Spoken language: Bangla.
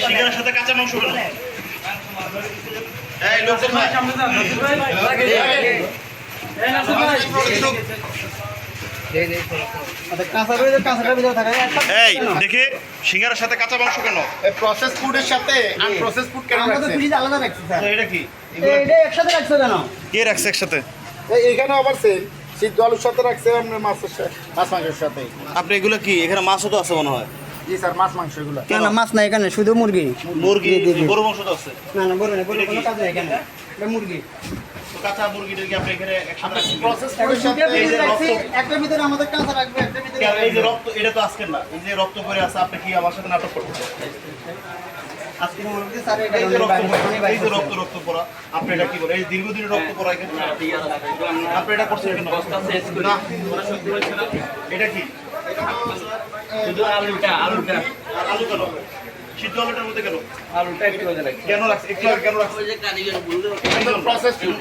সিঙ্গারার সাথে কাঁচা মাংস কেন? এই লোকজন ভাই এই দেখে সিঙ্গারার সাথে কাঁচা মাংস কেন? প্রসেস ফুডের সাথে আনপ্রসেস ফুড কেন রাখছেন? আলাদা রাখছি স্যার। এটা কি এটা একসাথে রাখছো কেন? কে রাখছে একসাথে? এইখানে আবার সেম সিদ্ধ আলুর সাথে রাখছে আপনার মাছ মাংসের সাথে। আপনি এগুলো কি এখানে মাছও তো আছে মনে হয়? জি স্যার, মাছ মাংস এগুলো। না না, মাছ নাই এখানে, শুধু মুরগি। মুরগি গরু মাংস তো আছে? না না, গরু না, গরু কোনো কাজ নাই এখানে, এটা মুরগি। তো কাঁচা মুরগিটা কি আপনি এখানে একসাথে রাখছেন? প্রসেস এখন ফুডের সাথে দুইটা ভিতরে রাখছি, একটার ভিতরে আমাদের কাঁচা রাখবে, একটার ভিতরে এই যে রক্ত, এটা তো আজকের না, এই যে রক্ত করে আছে, আপনি কি আমার সাথে নাটক করতেছেন? আজকে মুরগি স্যার, এটা এই যে রক্ত বাইরে পড়া, এই যে রক্ত পড়া, আপনি এটা কি বলেন? এই দীর্ঘদিনের রক্ত পড়া এখানে আপনি এটা করছেন কেন? না, এটা কি? শুধু আলুটা আর আলু কেন? সিদ্ধ আলুটার মধ্যে কেন? একটু কেন রাখছে? একটু আগে কেন রাখছে? ওই যে কারিগর বললো প্রসেস ফুড।